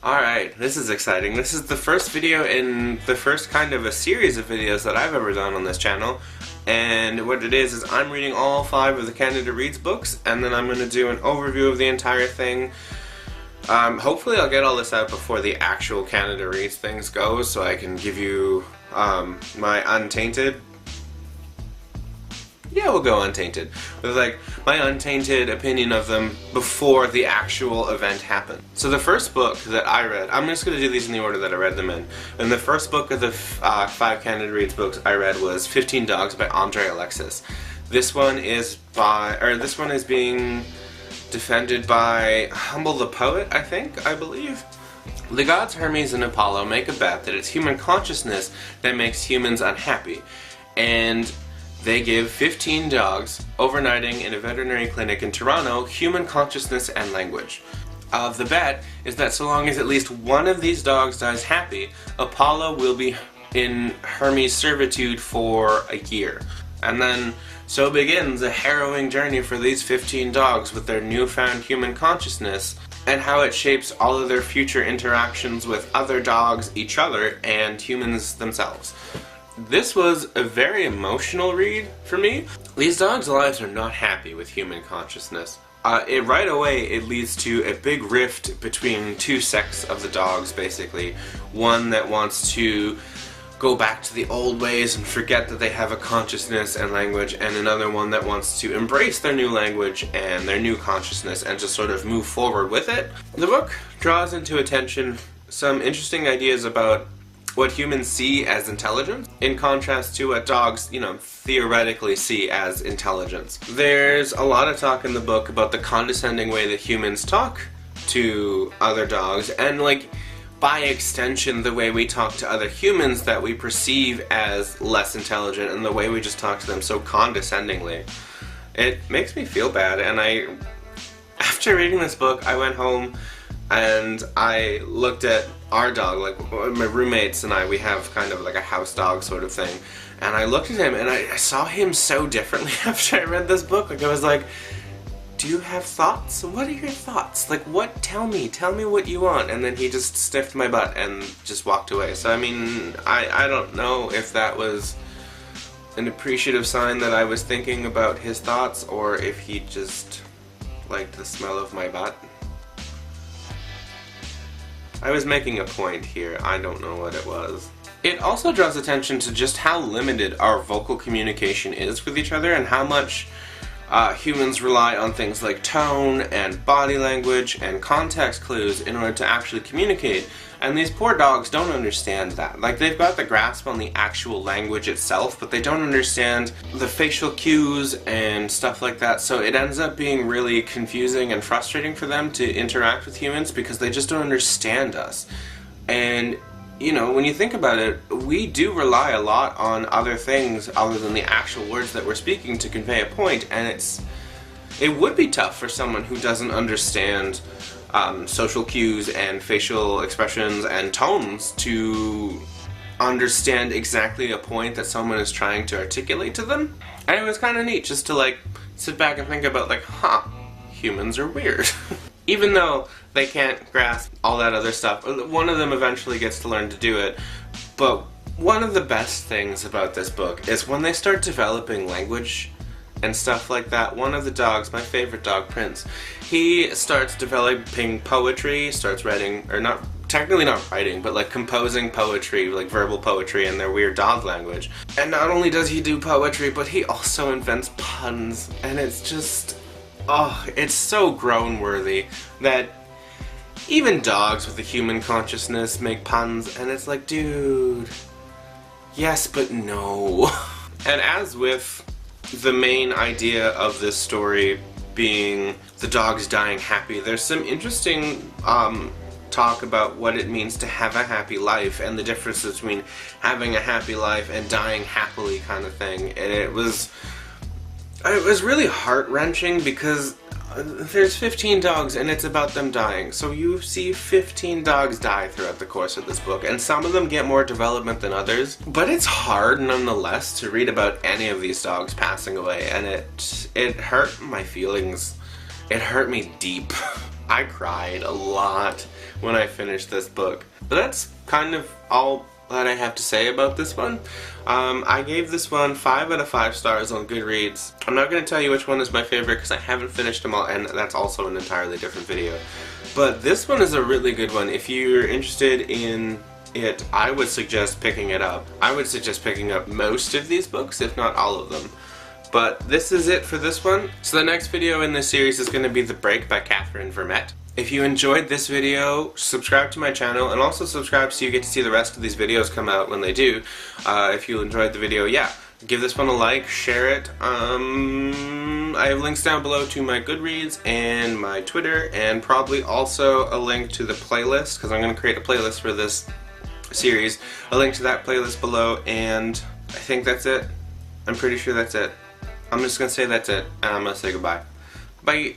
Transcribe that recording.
Alright, this is exciting. This is the first video in the first kind of a series of videos that I've ever done on this channel. And what it is I'm reading all 5 of the Canada Reads books, and then I'm going to do an overview of the entire thing. Hopefully I'll get all this out before the actual Canada Reads things go, so I can give you my untainted... Yeah, we'll go untainted. With like my untainted opinion of them before the actual event happened. So the first book that I read, I'm just going to do these in the order that I read them in. And the first book of the 5 Canada Reads books I read was 15 Dogs by Alexis. This one is being defended by Humble the Poet, I believe. The gods Hermes and Apollo make a bet that it's human consciousness that makes humans unhappy. And they give 15 dogs, overnighting in a veterinary clinic in Toronto, human consciousness and language. The bet is that so long as at least one of these dogs dies happy, Apollo will be in Hermes' servitude for a year. And then, so begins a harrowing journey for these 15 dogs with their newfound human consciousness, and how it shapes all of their future interactions with other dogs, each other, and humans themselves. This was a very emotional read for me. These dogs' lives are not happy with human consciousness. Right away it leads to a big rift between 2 sects of the dogs, basically. One that wants to go back to the old ways and forget that they have a consciousness and language, and another one that wants to embrace their new language and their new consciousness and just sort of move forward with it. The book draws into attention some interesting ideas about what humans see as intelligence, in contrast to what dogs, theoretically see as intelligence. There's a lot of talk in the book about the condescending way that humans talk to other dogs, and by extension the way we talk to other humans that we perceive as less intelligent, and the way we just talk to them so condescendingly. It makes me feel bad, and after reading this book, I went home and I looked at our dog, my roommates and I, we have kind of like a house dog sort of thing, and I looked at him and I saw him so differently after I read this book. I was like, do you have thoughts? What are your thoughts? Tell me what you want. And then he just sniffed my butt and just walked away. So I mean, I don't know if that was an appreciative sign that I was thinking about his thoughts, or if he just liked the smell of my butt. I was making a point here, I don't know what it was. It also draws attention to just how limited our vocal communication is with each other, and how much humans rely on things like tone and body language and context clues in order to actually communicate. And these poor dogs don't understand that. They've got the grasp on the actual language itself, but they don't understand the facial cues and stuff like that, so it ends up being really confusing and frustrating for them to interact with humans because they just don't understand us. And when you think about it, we do rely a lot on other things other than the actual words that we're speaking to convey a point, and it would be tough for someone who doesn't understand social cues and facial expressions and tones to understand exactly a point that someone is trying to articulate to them. And it was kind of neat just to sit back and think about humans are weird. Even though they can't grasp all that other stuff, one of them eventually gets to learn to do it. But one of the best things about this book is when they start developing language and stuff like that. One of the dogs, my favorite dog, Prince, he starts developing poetry, starts writing, or technically not writing, but composing poetry, verbal poetry in their weird dog language. And not only does he do poetry, but he also invents puns, and it's just, it's so groan-worthy that even dogs with a human consciousness make puns, and it's dude, yes but no. And as with the main idea of this story being the dogs dying happy, there's some interesting talk about what it means to have a happy life, and the difference between having a happy life and dying happily kind of thing. And it was really heart-wrenching because there's 15 dogs and it's about them dying. So you see 15 dogs die throughout the course of this book, and some of them get more development than others. But it's hard nonetheless to read about any of these dogs passing away, and it hurt my feelings. It hurt me deep. I cried a lot when I finish this book. But that's kind of all that I have to say about this one. I gave this one 5 out of 5 stars on Goodreads. I'm not going to tell you which one is my favorite because I haven't finished them all, and that's also an entirely different video. But this one is a really good one. If you're interested in it, I would suggest picking it up. I would suggest picking up most of these books, if not all of them. But this is it for this one. So the next video in this series is going to be The Break by Catherine Vermette. If you enjoyed this video, subscribe to my channel, and also subscribe so you get to see the rest of these videos come out when they do. If you enjoyed the video, yeah, give this one a like, share it. I have links down below to my Goodreads and my Twitter, and probably also a link to the playlist, because I'm going to create a playlist for this series. A link to that playlist below, and I think that's it. I'm pretty sure that's it. I'm just going to say that's it, and I'm going to say goodbye. Bye.